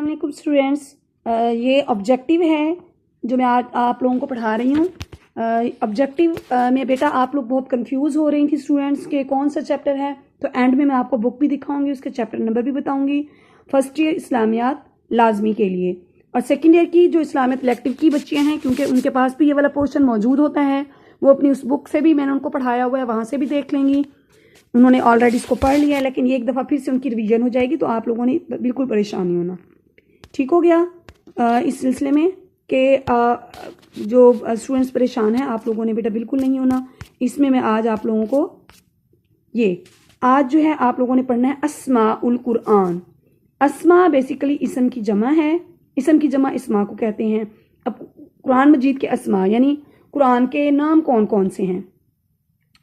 علیکم اسٹوڈینٹس، یہ آبجیکٹیو ہے جو میں آج آپ لوگوں کو پڑھا رہی ہوں۔ آبجیکٹیو میں بیٹا آپ لوگ بہت کنفیوز ہو رہی تھی اسٹوڈینٹس کہ کون سا چیپٹر ہے، تو اینڈ میں آپ کو بک بھی دکھاؤں گی، اس کے چیپٹر نمبر بھی بتاؤں گی۔ فرسٹ ایئر اسلامیات لازمی کے لیے، اور سیکنڈ ایئر کی جو اسلامیات الیکٹیو کی بچیاں ہیں، کیونکہ ان کے پاس بھی یہ والا پورشن موجود ہوتا ہے، وہ اپنی اس بک سے بھی میں نے ان کو پڑھایا ہوا ہے، وہاں سے بھی دیکھ لیں گی۔ انہوں نے آلریڈی اس کو پڑھ لیا ہے، لیکن یہ ایک دفعہ پھر سے ان کی ریویژن ہو جائے گی، تو آپ لوگوں نے بالکل پریشان نہیں ہونا، ٹھیک ہو گیا؟ اس سلسلے میں کہ جو اسٹوڈنٹس پریشان ہیں، آپ لوگوں نے بیٹا بالکل نہیں ہونا۔ اس میں آج آپ لوگوں کو آج جو ہے آپ لوگوں نے پڑھنا ہے اسماء القرآن۔ اسماء بیسیکلی اسم کی جمع ہے، اسم کی جمع اسماء کو کہتے ہیں۔ اب قرآن مجید کے اسماء یعنی قرآن کے نام کون کون سے ہیں،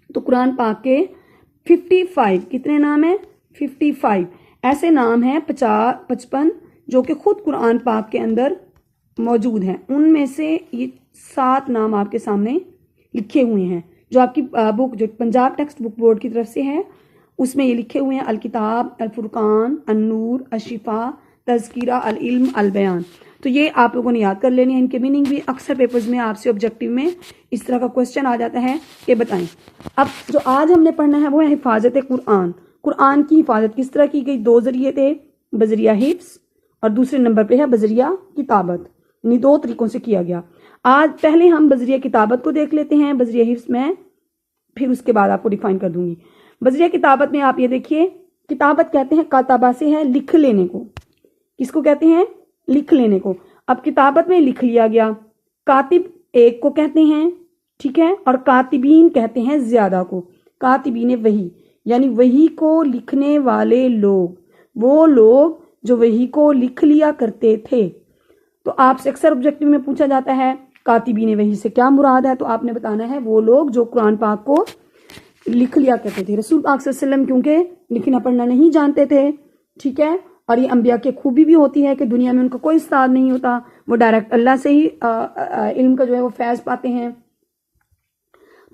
تو قرآن پاک کے 55 کتنے نام ہیں؟ 55 ایسے نام ہیں، 55 جو کہ خود قرآن پاک کے اندر موجود ہیں۔ ان میں سے یہ 7 نام آپ کے سامنے لکھے ہوئے ہیں، جو آپ کی بک جو پنجاب ٹیکسٹ بک بورڈ کی طرف سے ہے، اس میں یہ لکھے ہوئے ہیں: الکتاب، الفرقان، النور، الشفا، تذکرہ، العلم، البیان۔ تو یہ آپ لوگوں نے یاد کر لینی ہے۔ ان کے میننگ بھی اکثر پیپرز میں آپ سے آبجیکٹیو میں اس طرح کا کوشچن آ جاتا ہے کہ بتائیں۔ اب جو آج ہم نے پڑھنا ہے وہ ہے حفاظت قرآن۔ قرآن کی حفاظت کس طرح کی گئی؟ 2 ذریعے تھے، بذریعہ حفظ اور دوسرے نمبر پہ ہے بذریعہ کتابت، یعنی 2 طریقوں سے کیا گیا۔ آج پہلے ہم بذریعہ کتابت کو دیکھ لیتے ہیں، بذریعہ حفظ میں پھر اس کے بعد آپ کو ڈیفائن کر دوں گی۔ بذریعہ کتابت میں آپ یہ دیکھیے، کتابت کہتے ہیں کاتبہ سے ہے لکھ لینے کو۔ کس کو کہتے ہیں؟ لکھ لینے کو۔ اب کتابت میں لکھ لیا گیا، کاتب ایک کو کہتے ہیں، ٹھیک ہے، اور کاتبین کہتے ہیں زیادہ کو۔ کاتبین وحی یعنی وحی کو لکھنے والے لوگ، وہ لوگ جو وحی کو لکھ لیا کرتے تھے۔ تو آپ سے اکثر آبجیکٹیو میں پوچھا جاتا ہے کاتبین وحی سے کیا مراد ہے، تو آپ نے بتانا ہے وہ لوگ جو قرآن پاک کو لکھ لیا کرتے تھے۔ رسول پاک صلی اللہ علیہ وسلم کیونکہ لکھنا پڑھنا نہیں جانتے تھے، ٹھیک ہے، اور یہ انبیاء کی خوبی بھی ہوتی ہے کہ دنیا میں ان کا کوئی استاد نہیں ہوتا، وہ ڈائریکٹ اللہ سے ہی علم کا جو ہے وہ فیض پاتے ہیں۔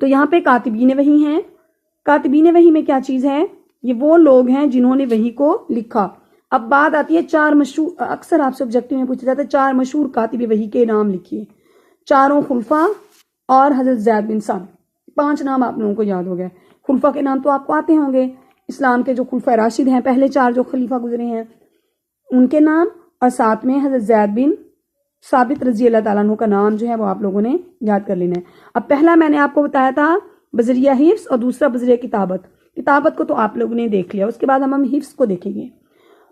تو یہاں پہ کاتبین وحی ہیں۔ کاتبین وحی میں کیا چیز ہے؟ یہ وہ لوگ ہیں جنہوں نے وحی کو لکھا۔ اب بات آتی ہے 4 مشہور، اکثر آپ سے آبجیکٹیو میں پوچھا جاتا ہے 4 مشہور کاتب وحی کے نام لکھیے۔ 4 خلفاء اور حضرت زید بن ثابت، 5 نام آپ لوگوں کو یاد ہو گئے۔ خلفاء کے نام تو آپ کو آتے ہوں گے، اسلام کے جو خلفاء راشد ہیں، پہلے 4 جو خلیفہ گزرے ہیں ان کے نام، اور ساتھ میں حضرت زید بن ثابت رضی اللہ تعالیٰ عنہ کا نام جو ہے وہ آپ لوگوں نے یاد کر لینا ہے۔ اب پہلا میں نے آپ کو بتایا تھا بذریعہ حفظ اور دوسرا بذریعہ کتابت۔ کتابت کو تو آپ لوگوں نے دیکھ لیا، اس کے بعد ہم حفظ کو دیکھیں گے۔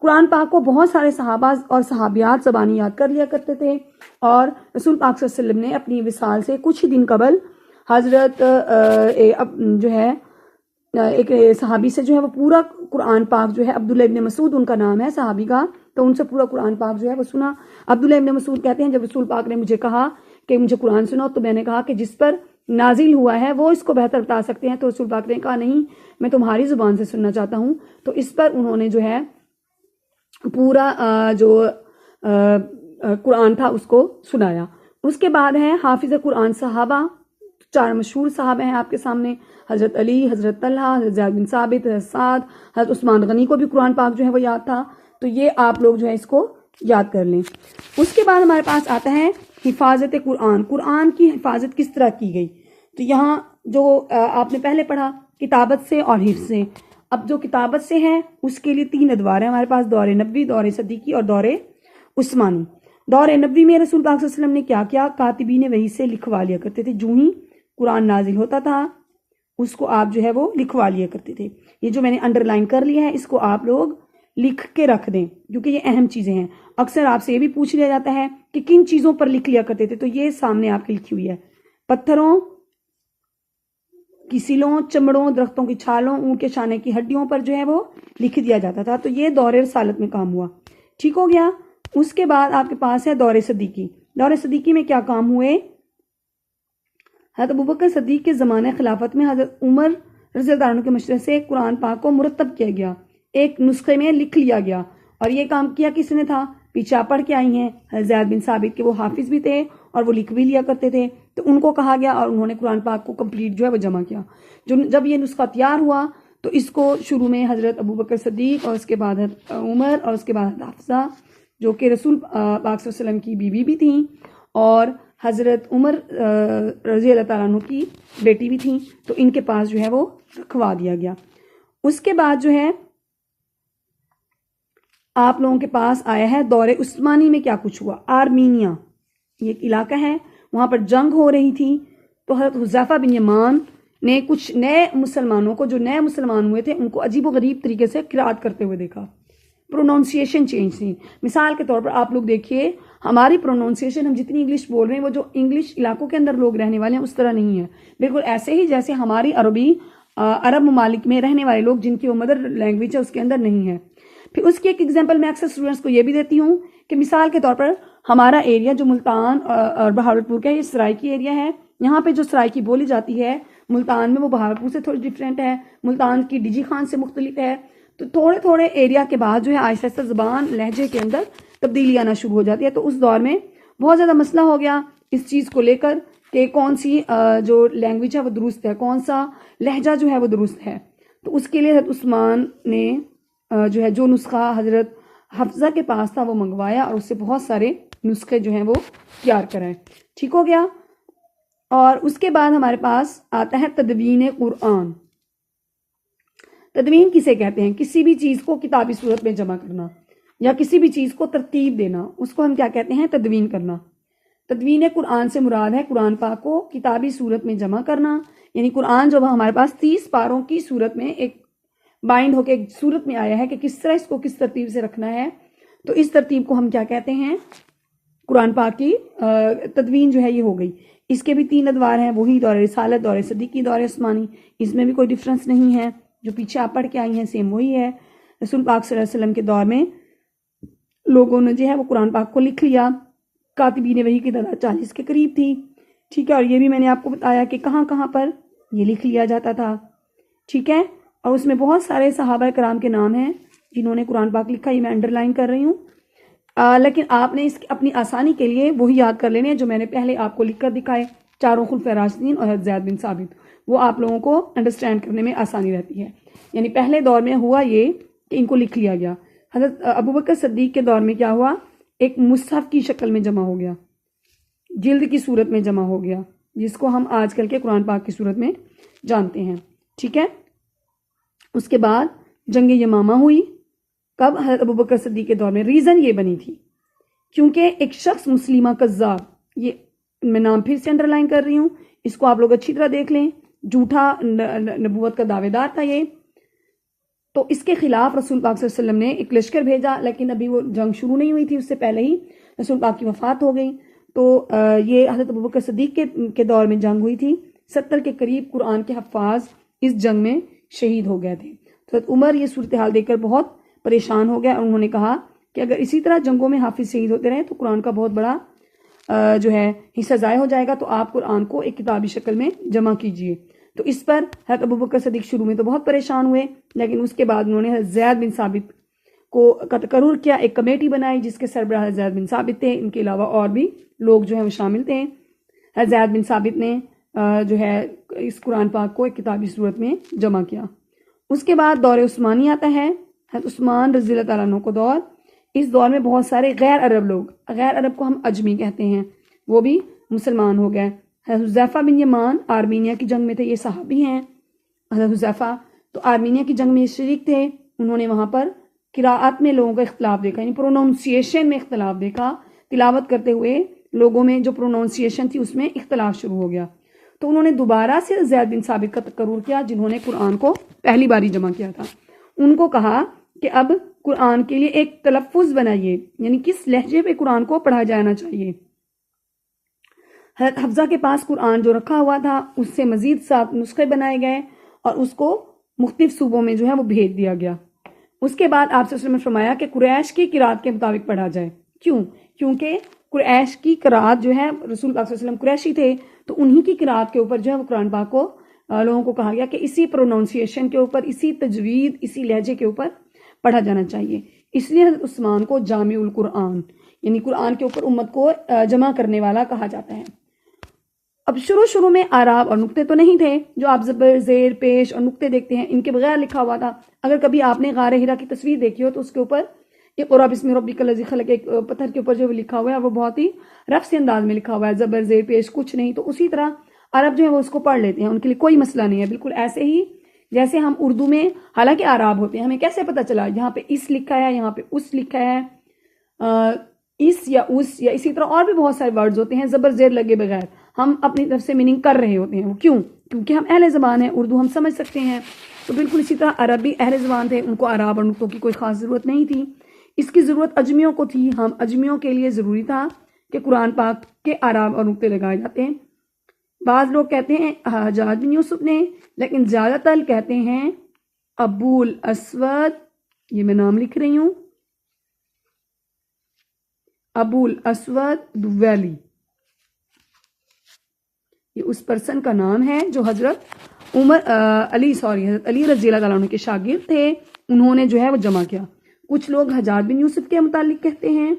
قرآن پاک کو بہت سارے صحابہ اور صحابیات زبانی یاد کر لیا کرتے تھے، اور رسول پاک صلی اللہ علیہ وسلم نے اپنی وصال سے کچھ دن قبل حضرت جو ہے ایک صحابی سے جو ہے وہ پورا قرآن پاک جو ہے، عبداللہ ابن مسعود ان کا نام ہے صحابی کا، تو ان سے پورا قرآن پاک جو ہے وہ سنا۔ عبداللہ ابن مسعود کہتے ہیں جب رسول پاک نے مجھے کہا کہ مجھے قرآن سناؤ، تو میں نے کہا کہ جس پر نازل ہوا ہے وہ اس کو بہتر بتا سکتے ہیں، تو رسول پاک نے کہا نہیں، میں تمہاری زبان سے سننا چاہتا ہوں۔ تو اس پر انہوں نے جو ہے پورا جو قرآن تھا اس کو سنایا۔ اس کے بعد ہے حافظ قرآن صحابہ۔ 4 مشہور صحابہ ہیں آپ کے سامنے: حضرت علی، حضرت طلحہ، حضرت زید بن ثابت، حضرت سعد، حضرت عثمان غنی کو بھی قرآن پاک جو ہے وہ یاد تھا، تو یہ آپ لوگ جو ہے اس کو یاد کر لیں۔ اس کے بعد ہمارے پاس آتا ہے حفاظت قرآن۔ قرآن کی حفاظت کس طرح کی گئی؟ تو یہاں جو آپ نے پہلے پڑھا کتابت سے اور حفظ سے۔ اب جو کتابت سے ہے اس کے لیے 3 ادوار ہیں ہمارے پاس: دور نبوی، دور صدیقی اور دور عثمانی۔ دور نبوی میں رسول پاک صلی اللہ علیہ وسلم نے کیا کیا؟ کاتبین وحی سے لکھوا لیا کرتے تھے، جو ہی قرآن نازل ہوتا تھا اس کو آپ جو ہے وہ لکھوا لیا کرتے تھے۔ یہ جو میں نے انڈر لائن کر لیا ہے اس کو آپ لوگ لکھ کے رکھ دیں، کیونکہ یہ اہم چیزیں ہیں۔ اکثر آپ سے یہ بھی پوچھ لیا جاتا ہے کہ کن چیزوں پر لکھ لیا کرتے تھے، تو یہ سامنے آپ کی لکھی ہوئی ہے: پتھروں کی سلوں، چمڑوں، درختوں کی چھالوں، اونٹ کے شانے کی ہڈیوں پر جو ہے وہ لکھ دیا جاتا تھا۔ تو یہ دور رسالت میں کام ہوا، ٹھیک ہو گیا؟ اس کے بعد آپ کے پاس ہے دور صدیقی۔ دور صدیقی میں کیا کام ہوئے؟ حضرت ابوبکر صدیق کے زمانے خلافت میں حضرت عمر رضی اللہ عنہ کے مشورے سے قرآن پاک کو مرتب کیا گیا، ایک نسخے میں لکھ لیا گیا، اور یہ کام کیا کس نے تھا؟ پیچھے آپ پڑھ کے آئی ہیں حضرت زید بن ثابت کے، وہ حافظ بھی تھے اور وہ لکھ بھی لیا کرتے تھے، تو ان کو کہا گیا اور انہوں نے قرآن پاک کو کمپلیٹ جو ہے وہ جمع کیا۔ جب یہ نسخہ تیار ہوا تو اس کو شروع میں حضرت ابوبکر صدیق اور اس کے بعد حضرت عمر اور اس کے بعد حضرت حفصہ جو کہ رسول پاک صلی اللہ علیہ وسلم کی بیوی بھی تھیں اور حضرت عمر رضی اللہ تعالیٰ عنہ کی بیٹی بھی تھیں، تو ان کے پاس جو ہے وہ رکھوا دیا گیا۔ اس کے بعد جو ہے آپ لوگوں کے پاس آیا ہے دور عثمانی میں کیا کچھ ہوا۔ آرمینیا یہ ایک علاقہ ہے، وہاں پر جنگ ہو رہی تھی، تو حضرت حذیفہ بن یمان نے کچھ نئے مسلمانوں کو، جو نئے مسلمان ہوئے تھے، ان کو عجیب و غریب طریقے سے قرات کرتے ہوئے دیکھا، پروننسیشن چینج تھی۔ مثال کے طور پر آپ لوگ دیکھیے، ہماری پروننسیشن، ہم جتنی انگلش بول رہے ہیں وہ جو انگلش علاقوں کے اندر لوگ رہنے والے ہیں اس طرح نہیں ہے، بالکل ایسے ہی جیسے ہماری عرب ممالک میں رہنے والے لوگ جن کی وہ مدر لینگویج ہے اس کے اندر نہیں ہے۔ پھر اس کی ایک ایگزامپل میں اکثر اسٹوڈنٹس کو یہ بھی دیتی ہوں کہ مثال کے طور پر ہمارا ایریا جو ملتان اور بہاولپور کا ہے، یہ سرائکی ایریا ہے، یہاں پہ جو سرائکی بولی جاتی ہے ملتان میں وہ بہاولپور سے تھوڑی ڈیفرنٹ ہے، ملتان کی ڈیجی خان سے مختلف ہے، تو تھوڑے تھوڑے ایریا کے بعد جو ہے آہستہ آہستہ زبان لہجے کے اندر تبدیلی آنا شروع ہو جاتی ہے۔ تو اس دور میں بہت زیادہ مسئلہ ہو گیا اس چیز کو لے کر کہ کون سی جو لینگویج ہے وہ درست ہے، کون سا لہجہ جو ہے وہ درست ہے۔ تو اس کے لیے حضرت عثمان نے جو ہے جو نسخہ حضرت حفظہ کے پاس تھا وہ منگوایا اور اس سے بہت سارے نسخے جو ہیں وہ تیار کرائے۔ ٹھیک ہو گیا۔ اور اس کے بعد ہمارے پاس آتا ہے تدوین قرآن۔ تدوین کسے کہتے ہیں؟ کسی بھی چیز کو کتابی صورت میں جمع کرنا یا کسی بھی چیز کو ترتیب دینا، اس کو ہم کیا کہتے ہیں؟ تدوین کرنا۔ تدوین قرآن سے مراد ہے قرآن پاک کو کتابی صورت میں جمع کرنا، یعنی قرآن جب ہمارے پاس 30 پاروں کی صورت میں ایک بائنڈ ہو کے ایک صورت میں آیا ہے کہ کس طرح اس کو کس ترتیب سے رکھنا ہے، تو اس ترتیب کو ہم کیا کہتے ہیں؟ قرآن پاک کی تدوین جو ہے یہ ہو گئی۔ اس کے بھی 3 ادوار ہیں، وہی دور رسالت، دور صدیقی، دور عثمانی، اس میں بھی کوئی ڈفرنس نہیں ہے، جو پیچھے آپ پڑھ کے آئی ہیں سیم وہی ہے۔ رسول پاک صلی اللہ علیہ وسلم کے دور میں لوگوں نے جو ہے وہ قرآن پاک کو لکھ لیا، کاتبین وحی کی تعداد 40 کے قریب تھی، ٹھیک ہے، اور یہ بھی میں نے آپ کو بتایا کہ کہاں کہاں پر یہ لکھ لیا جاتا تھا، ٹھیک ہے، اور اس میں بہت سارے صحابہ کرام کے نام ہیں جنہوں نے قرآن پاک لکھا، یہ میں انڈر لائن کر رہی ہوں، لیکن آپ نے اس اپنی آسانی کے لیے وہی یاد کر لینے ہیں جو میں نے پہلے آپ کو لکھ کر دکھائے، 4 خلفائے راشدین اور حضرت زید بن ثابت، وہ آپ لوگوں کو انڈرسٹینڈ کرنے میں آسانی رہتی ہے۔ یعنی پہلے دور میں ہوا یہ کہ ان کو لکھ لیا گیا۔ حضرت ابوبکر صدیق کے دور میں کیا ہوا؟ ایک مصحف کی شکل میں جمع ہو گیا، جلد کی صورت میں جمع ہو گیا، جس کو ہم آج کل کے قرآن پاک کی صورت میں جانتے ہیں، ٹھیک ہے۔ اس کے بعد جنگ یمامہ ہوئی، کب؟ حضرت ابوبکر صدیق کے دور میں۔ ریزن یہ بنی تھی کیونکہ ایک شخص مسلمہ کذاب، یہ میں نام پھر سے انڈر لائن کر رہی ہوں، اس کو آپ لوگ اچھی طرح دیکھ لیں، جھوٹا نبوت کا دعوے دار تھا یہ، تو اس کے خلاف رسول پاک صلی اللہ علیہ وسلم نے ایک لشکر بھیجا، لیکن ابھی وہ جنگ شروع نہیں ہوئی تھی، اس سے پہلے ہی رسول پاک کی وفات ہو گئی، تو یہ حضرت ابوبکر صدیق کے دور میں جنگ ہوئی تھی، 70 کے قریب قرآن کے حفاظ اس جنگ میں شہید ہو گئے تھے۔ حضرت عمر یہ صورتحال دیکھ کر بہت پریشان ہو گیا اور انہوں نے کہا کہ اگر اسی طرح جنگوں میں حافظ شہید ہوتے رہے تو قرآن کا بہت بڑا جو ہے حصہ ضائع ہو جائے گا، تو آپ قرآن کو ایک کتابی شکل میں جمع کیجئے۔ تو اس پر حضرت ابوبکر صدیق شروع میں تو بہت پریشان ہوئے، لیکن اس کے بعد انہوں نے حضرت زید بن ثابت کا تقرر کیا، ایک کمیٹی بنائی جس کے سربراہ حضرت زید بن ثابت تھے، ان کے علاوہ اور بھی لوگ جو ہیں وہ شامل تھے۔ حضرت زید بن ثابت نے جو ہے اس قرآن پاک کو ایک کتابی صورت میں جمع کیا۔ اس کے بعد دور عثمانی آتا ہے، حضرت عثمان رضی اللہ تعالیٰ عنہ کو دور۔ اس دور میں بہت سارے غیر عرب لوگ، غیر عرب کو ہم اجمی کہتے ہیں، وہ بھی مسلمان ہو گئے۔ حضرت حذیفہ بن یمان آرمینیا کی جنگ میں تھے، یہ صحابی ہیں حضرت حذیفہ، تو آرمینیا کی جنگ میں شریک تھے، انہوں نے وہاں پر قراءت میں لوگوں کا اختلاف دیکھا، یعنی پروننسیشن میں اختلاف دیکھا، تلاوت کرتے ہوئے لوگوں میں جو پروننسیشن تھی اس میں اختلاف شروع ہو گیا، تو انہوں نے دوبارہ سے زید بن ثابت کا تقرر کیا جنہوں نے قرآن کو پہلی باری جمع کیا تھا۔ ان کو کہا کہ اب قرآن کے لیے ایک تلفظ بنائیے، یعنی کس لہجے پہ قرآن کو پڑھا جانا چاہیے۔ حضرت حفظہ کے پاس قرآن جو رکھا ہوا تھا اس سے مزید 7 نسخے بنائے گئے اور اس کو مختلف صوبوں میں جو ہے وہ بھیج دیا گیا۔ اس کے بعد آپ صلی اللہ علیہ وسلم نے فرمایا کہ قریش کی قرات کے مطابق پڑھا جائے۔ کیوں؟ کیونکہ قریش کی قرات جو ہے، رسول پاک صلی اللہ علیہ وسلم قریشی تھے، تو انہی کی قرات کے اوپر جو ہے وہ قرآن پاک کو لوگوں کو کہا گیا کہ اسی پروننسیشن کے اوپر، اسی تجوید، اسی لہجے کے اوپر پڑھا جانا چاہیے۔ اس لیے حضرت عثمان کو جامع القرآن، یعنی قرآن کے اوپر امت کو جمع کرنے والا کہا جاتا ہے۔ اب شروع میں آراب اور نقطے تو نہیں تھے، جو آپ زبر، زیر، پیش اور نقطے دیکھتے ہیں ان کے بغیر لکھا ہوا تھا۔ اگر کبھی آپ نے غار ہرا کی تصویر دیکھی ہو تو اس کے اوپر اقرا بسم ربک الذی خلق، ایک پتھر کے اوپر جو لکھا ہوا ہے وہ بہت ہی رف سے انداز میں لکھا ہوا ہے، زبر زیر پیش کچھ نہیں، تو اسی طرح عرب جو ہے وہ اس کو پڑھ لیتے ہیں، ان کے لیے کوئی مسئلہ نہیں ہے، بالکل ایسے ہی جیسے ہم اردو میں حالانکہ اعراب ہوتے ہیں، ہمیں کیسے پتہ چلا یہاں پہ اس لکھا ہے، یہاں پہ اس لکھا ہے، اس یا اس یا اسی طرح اور بھی بہت سارے ورڈز ہوتے ہیں زبر زیر لگے بغیر ہم اپنی طرف سے میننگ کر رہے ہوتے ہیں، کیوں؟ کیونکہ ہم اہل زبان ہیں، اردو ہم سمجھ سکتے ہیں، تو بالکل اسی طرح عرب بھی اہل زبان تھے، ان کو اعراب اور نقطوں کی کوئی خاص ضرورت نہیں تھی، اس کی ضرورت اجمیوں کو تھی، ہم اجمیوں کے لیے ضروری تھا کہ قرآن پاک کے اعراب اور نقطے لگائے جاتے ہیں۔ بعض لوگ کہتے ہیں حجاج بن یوسف نے، لیکن زیادہ تر کہتے ہیں ابو الاسود، یہ میں نام لکھ رہی ہوں، ابو الاسود دویلی، یہ اس پرسن کا نام ہے جو حضرت حضرت علی رضی اللہ تعالیٰ عنہ کے شاگرد تھے، انہوں نے جو ہے وہ جمع کیا۔ کچھ لوگ حجاج بن یوسف کے متعلق کہتے ہیں،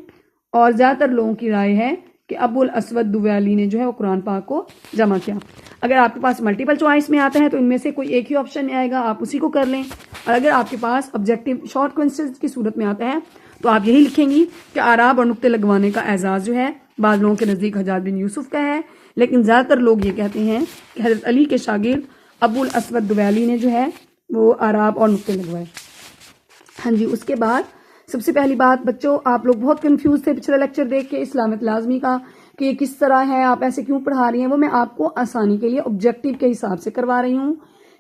اور زیادہ تر لوگوں کی رائے ہے کہ ابو الاسود دویلی نے جو ہے وہ قرآن پاک کو جمع کیا۔ اگر آپ کے پاس ملٹیپل چوائس میں آتا ہے تو ان میں سے کوئی ایک ہی آپشن میں آئے گا، آپ اسی کو کر لیں، اور اگر آپ کے پاس آبجیکٹیو شارٹ کوئسچنز کی صورت میں آتا ہے تو آپ یہی لکھیں گی کہ اعراب اور نقطے لگوانے کا اعزاز جو ہے بعض لوگوں کے نزدیک حجاج بن یوسف کا ہے، لیکن زیادہ تر لوگ یہ کہتے ہیں کہ حضرت علی کے شاگرد ابو الاسود دویلی نے جو ہے وہ اعراب اور نقطے لگوائے۔ ہاں جی، اس کے بعد سب سے پہلی بات بچوں، آپ لوگ بہت کنفیوز تھے پچھلا لیکچر دیکھ کے علامت لازمی کا کہ یہ کس طرح ہے، آپ ایسے کیوں پڑھا رہی ہیں، وہ میں آپ کو آسانی کے لیے آبجیکٹیو کے حساب سے کروا رہی ہوں،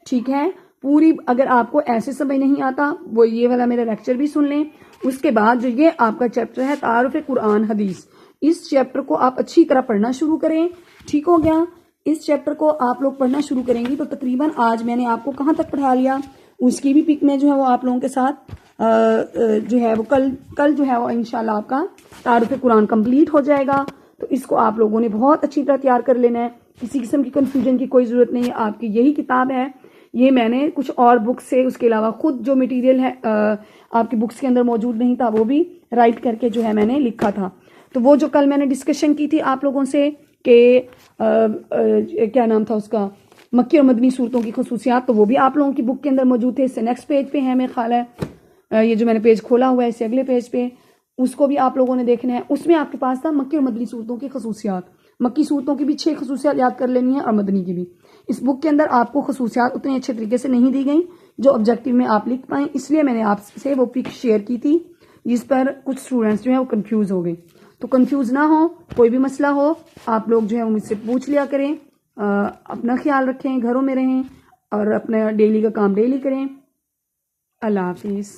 ٹھیک ہے؟ پوری اگر آپ کو ایسے سمجھ نہیں آتا وہ یہ والا میرا لیکچر بھی سن لیں۔ اس کے بعد جو یہ آپ کا چیپٹر ہے تعارف قرآن حدیث، اس چیپٹر کو آپ اچھی طرح پڑھنا شروع کریں، ٹھیک ہو گیا؟ اس چیپٹر کو آپ لوگ پڑھنا شروع کریں گی تو تقریباً آج میں نے آپ کو کہاں تک پڑھا لیا، اس کی بھی پک میں جو ہے وہ آپ لوگوں کے ساتھ جو ہے وہ کل جو ہے وہ انشاءاللہ آپ کا تعارف قرآن کمپلیٹ ہو جائے گا، تو اس کو آپ لوگوں نے بہت اچھی طرح تیار کر لینا ہے، کسی قسم کی کنفیوژن کی کوئی ضرورت نہیں ہے، آپ کی یہی کتاب ہے، یہ میں نے کچھ اور بکس سے اس کے علاوہ خود جو مٹیریل ہے آپ کی بکس کے اندر موجود نہیں تھا وہ بھی رائٹ کر کے جو ہے میں نے لکھا تھا، تو وہ جو کل میں نے ڈسکشن کی تھی آپ لوگوں سے کہ کیا نام تھا اس کا، مکی اور مدنی صورتوں کی خصوصیات، تو وہ بھی آپ لوگوں کی بک کے اندر موجود تھے، اس سے نیکسٹ پیج پہ ہے میرے خیال ہے، یہ جو میں نے پیج کھولا ہوا ہے اس سے اگلے پیج پہ، اس کو بھی آپ لوگوں نے دیکھنا ہے، اس میں آپ کے پاس تھا مکی اور مدنی صورتوں کی خصوصیات، مکی صورتوں کی بھی 6 خصوصیات یاد کر لینی ہے اور مدنی کی بھی۔ اس بک کے اندر آپ کو خصوصیات اتنے اچھے طریقے سے نہیں دی گئیں جو آبجیکٹیو میں آپ لکھ پائیں، اس لیے میں نے آپ سے وہ پک شیئر کی تھی جس پر کچھ اسٹوڈنٹس جو ہیں وہ کنفیوز ہو گئے، تو کنفیوز نہ ہو، کوئی بھی مسئلہ ہو آپ لوگ جو ہے مجھ سے پوچھ لیا کریں، اپنا خیال رکھیں، گھروں میں رہیں اور اپنا ڈیلی کا کام ڈیلی کریں۔ اللہ حافظ۔